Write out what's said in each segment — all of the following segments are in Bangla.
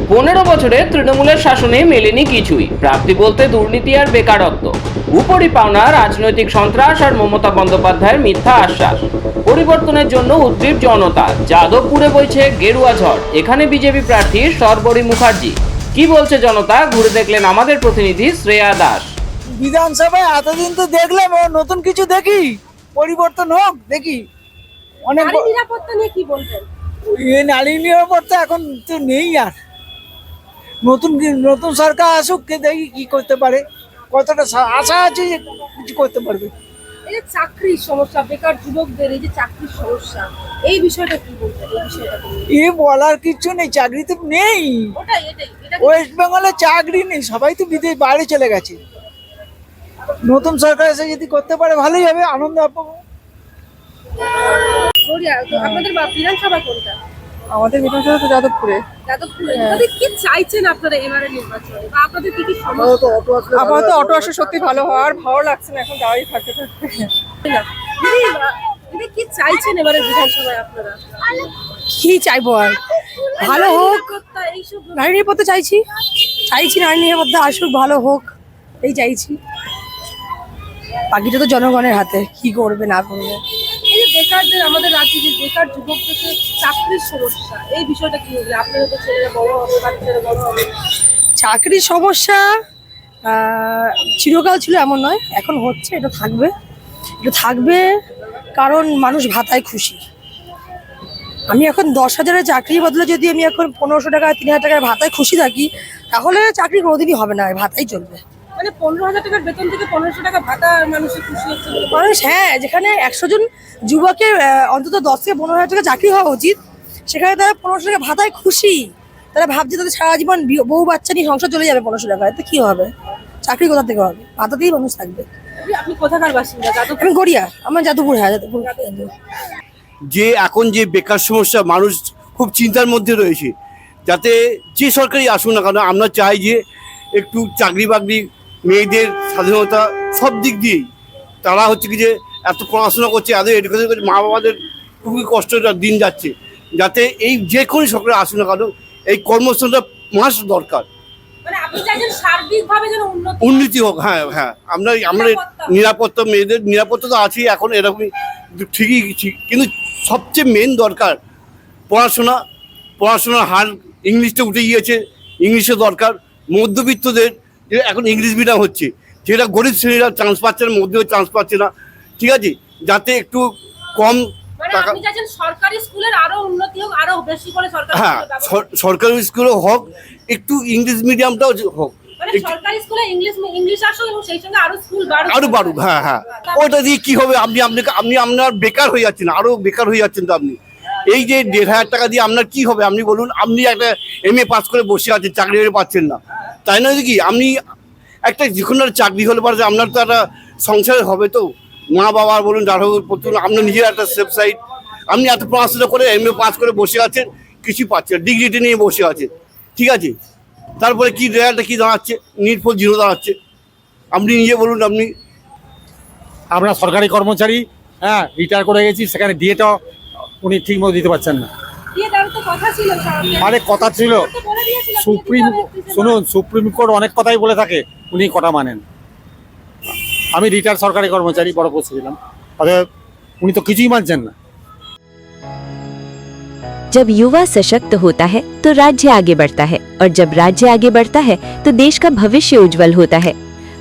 15 বছরে তৃণমূলের শাসনে মেলেনি কিছুই, প্রাপ্তি বলতে দুর্নীতি আর বেকারত্ব, উপরি পাওনা রাজনৈতিক সন্ত্রাস আর মমতা বন্দ্যোপাধ্যায়ের মিথ্যা আশ্বাস। পরিবর্তনের জন্য উদ্গ্রীব জনতা, যাদবপুরে বইছে গেরুয়া ঝড়। এখানে বিজেপি প্রার্থী সর্বরী মুখার্জি। কি বলছে জনতা, ঘুরে দেখলেন আমাদের প্রতিনিধি শ্রেয়া দাস। বিধানসভায় এতদিন তো দেখলাম, নতুন কিছু দেখি, পরিবর্তন হোক দেখি। অনেক নারী নিরাপত্তা নিয়ে কি বলবেন? নারী নিরাপত্তা এখন তো নেই, আর নতুন নতুন সরকার আসুক, কে দেখি কি করতে পারে, কতটা আশা আছে যে কিছু করতে পারবে। এই যে চাকরির সমস্যা, বেকার যুবকদের এই যে চাকরির সমস্যা, এই বিষয়টা কি বলবেন? এই বিষয়টা এ বলার কিছু নেই, চাকরি তো নেই। এটা ওয়েস্ট বেঙ্গলে চাকরি নেই, সবাই তো বিদেশ বাইরে চলে গেছে। নতুন সরকার এসে যদি করতে পারে ভালোই হবে, আনন্দ পাবো। আপনাদের বিধানসভা কোনটা? আমাদের বিধানসভা তো যাদবপুরে। যাদবপুরে কি চাইছেন আপনারা এবারে নির্বাচনে, বা আপনাদের কি কি সমস্যা? আপাতত অটো আসা সত্যি ভালো হওয়ার ভালো লাগছে না, এখন দাঁড়িয়ে থাকতে থাকতে। দিদি কি চাইছেন এবারে বিধানসভায় আপনারা? কি চাইবো আর, ভালো হোক। নিরাপত্তা এইসব নারী নিরাপত্তা চাইছি নারী নিরাপত্তা আসুক, ভালো হোক, এই চাইছি। বাকিটা তো জনগণের হাতে, কি করবে না করবে। এই যে বেকারদের, আমাদের রাজ্যে যে বেকার যুবকদের যে চাকরির সমস্যা, এই বিষয়টা কি হবে? আপনাদের তো ছেলেরা বড় হবে, বাচ্চারা বড় হবে। চাকরির সমস্যা চিরকাল ছিল এমন নয়, এখন হচ্ছে, এটা থাকবে কারণ মানুষ ভাতায় খুশি। আমি এখন 10,000-এর চাকরির বদলে যদি আমি এখন 1500 টাকা 3000 টাকার ভাতায় খুশি থাকি, তাহলে চাকরি কোনোদিনই হবে না, ভাতাই চলবে। মানে 15,000 টাকার বেতন থেকে 1500 টাকা ভাতা মানুষের খুশি হচ্ছে। মানুষ, হ্যাঁ, যেখানে 100 জন যুবকের অন্তত 10 থেকে 15,000 টাকা চাকরি হওয়া উচিত, সেখানে তারা 1500 টাকা ভাতায় খুশি। তারা ভাবছে তাদের সারা জীবন বউ বাচ্চা নিয়ে সংসার চলে যাবে 1500 টাকায়, তো কি হবে? চাকরি কোথা থেকে হবে? ভাতাতেই মানুষ থাকবে। আপনি কোথাকার বাসিন্দা? আমি গড়িয়া, আমার যাদবপুর। হ্যাঁ, যাদবপুর। যে এখন যে বেকার সমস্যা, মানুষ খুব চিন্তার মধ্যে রয়েছে। যাতে যে সরকারই আসুক না কেন, আমরা চাই যে একটু চাকরি বাকরি, মেয়েদের স্বাধীনতা, সব দিক দিয়েই। তারা হচ্ছে কি যে এত পড়াশোনা করছে, এত এডুকেশন করছে, মা বাবাদের খুবই কষ্টের দিন যাচ্ছে। যাতে এই যে কোনো সরকার আসুক না কেন, এই কর্মসংস্থানটা মাস্ট দরকার। মানে আপনি চাইছেন সার্বিকভাবে যেন উন্নতি হোক। হ্যাঁ হ্যাঁ, আমরা নিরাপত্তা, মেয়েদের নিরাপত্তা তো আছেই এখন, এরকমই ঠিকই ঠিক, কিন্তু সবচেয়ে মেন দরকার পড়াশোনার হার ইংলিশটা উঠে গিয়েছে, ইংলিশে দরকার। মধ্যবিত্তদের এখন ইংলিশ মিডিয়াম হচ্ছে, যেটা গরিব শ্রেণীরা চান্স পাচ্ছে না, মধ্যে চান্স পাচ্ছে না, ঠিক আছে, যাতে একটু কম টাকা। আপনি চাইছেন সরকারি স্কুলের আরো উন্নতি হোক, আরো বেশি করে সরকারি হ্যাঁ, সরকারি স্কুলও হোক, একটু ইংলিশ মিডিয়ামটাও হোক, মানে সরকারি স্কুলে ইংলিশ আসুক এবং সেই সঙ্গে আরো স্কুল বাড়ুক। হ্যাঁ হ্যাঁ, ওটা দিয়ে কি হবে? আপনি আপনার বেকার হয়ে যাচ্ছেন, আরো বেকার হয়ে যাচ্ছেন। তো আপনি এই যে 1,500 টাকা দিয়ে আপনার কি হবে? আপনি বলুন, আপনি একটা MA পাস করে বসে আছেন, চাকরি পাচ্ছেন না, তাই নয় কি? আপনি একটা যে কোনো চাকরি হলে পারে, আপনার তো একটা সংসার হবে, তো মা বাবা বলুন, যার হোক, আপনার নিজের একটা সেফ সাইড। আপনি এত পড়াশোনা করে MA পাস করে বসে আছেন, কিছু পাচ্ছেন, ডিগ্রিটি নিয়ে বসে আছেন, ঠিক আছে, তারপরে কি রেজাল্টটা কি দাঁড়াচ্ছে? নির্ভুল জিরো দাঁড়াচ্ছে। আপনি নিজে বলুন। আমরা সরকারি কর্মচারী, হ্যাঁ, রিটায়ার করে গেছি, সেখানে ডিএটা উনি ঠিক মতো দিতে পারছেন না। আরে কথা ছিল, সুপ্রিম কোর্ট অনেক কথাই বলে থাকে, উনি কটা মানেন। আমি রিটায়ার সরকারি কর্মচারী, বড় পোস্টে ছিলাম, অতএব উনি তো কিছুই মানছেন না। जब युवा सशक्त होता है तो राज्य आगे बढ़ता है, और जब राज्य आगे बढ़ता है तो देश का भविष्य उज्जवल होता है।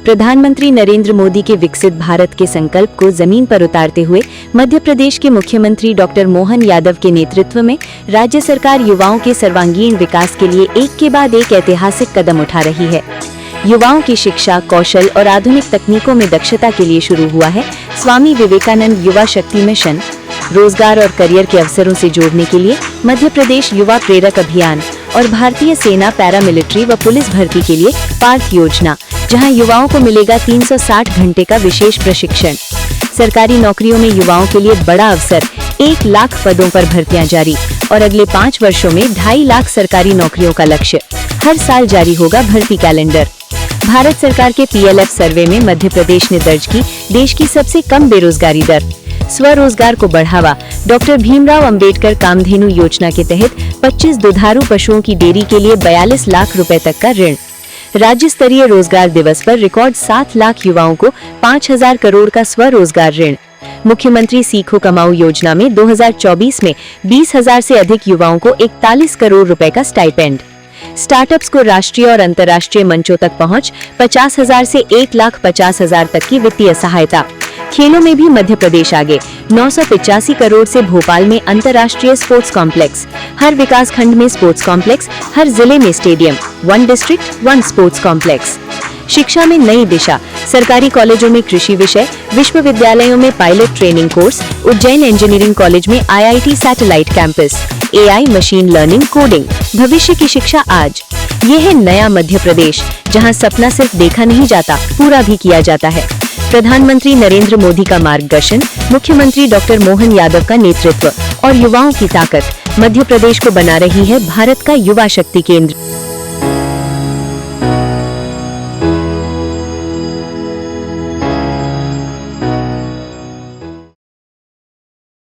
प्रधानमंत्री नरेंद्र मोदी के विकसित भारत के संकल्प को जमीन पर उतारते हुए मध्य प्रदेश के मुख्यमंत्री डॉक्टर मोहन यादव के नेतृत्व में राज्य सरकार युवाओं के सर्वांगीण विकास के लिए एक के बाद एक ऐतिहासिक कदम उठा रही है। युवाओं की शिक्षा, कौशल और आधुनिक तकनीकों में दक्षता के लिए शुरू हुआ है स्वामी विवेकानंद युवा शक्ति मिशन। रोजगार और करियर के अवसरों से जोड़ने के लिए मध्य प्रदेश युवा प्रेरक अभियान और भारतीय सेना, पैरामिलिट्री व पुलिस भर्ती के लिए पार्थ योजना, जहां युवाओं को मिलेगा 360 घंटे का विशेष प्रशिक्षण। सरकारी नौकरियों में युवाओं के लिए बड़ा अवसर, 1 लाख पदों पर भर्तियां जारी, और अगले 5 वर्षों में 2.5 लाख सरकारी नौकरियों का लक्ष्य। हर साल जारी होगा भर्ती कैलेंडर। भारत सरकार के PLF सर्वे में मध्य प्रदेश ने दर्ज की देश की सबसे कम बेरोजगारी दर। स्वरोजगार को बढ़ावा। डॉक्टर भीमराव अंबेडकर कामधेनु योजना के तहत 25 दुधारू पशुओं की डेयरी के लिए 42 लाख रुपए तक का ऋण। राज्य स्तरीय रोजगार दिवस पर रिकॉर्ड 7 लाख युवाओं को 5,000 करोड़ का स्वरोजगार ऋण। मुख्यमंत्री सीखो कमाओ योजना में 2024 में 20,000 से अधिक युवाओं को 41 करोड़ रुपए का स्टाइपेंड। स्टार्टअप्स को राष्ट्रीय और अंतर्राष्ट्रीय मंचों तक पहुंच, 50,000 से 1,50,000 तक की वित्तीय सहायता। खेलों में भी मध्य प्रदेश आगे, 985 करोड़ से भोपाल में अंतर्राष्ट्रीय स्पोर्ट्स कॉम्प्लेक्स। हर विकास खंड में स्पोर्ट्स कॉम्प्लेक्स, हर जिले में स्टेडियम, 1 डिस्ट्रिक्ट 1 स्पोर्ट्स कॉम्प्लेक्स। शिक्षा में नई दिशा, सरकारी कॉलेजों में कृषि विषय, विश्वविद्यालयों में pilot training course, Ujjain engineering college में IIT satellite campus, AI machine learning coding. भविष्य की शिक्षा आज। ये है नया मध्य प्रदेश, जहां सपना सिर्फ देखा नहीं जाता, पूरा भी किया जाता है। प्रधानमंत्री नरेंद्र मोदी का मार्गदर्शन, मुख्यमंत्री डॉक्टर मोहन यादव का नेतृत्व और युवाओं की ताकत मध्य प्रदेश को बना रही है भारत का युवा शक्ति केंद्र।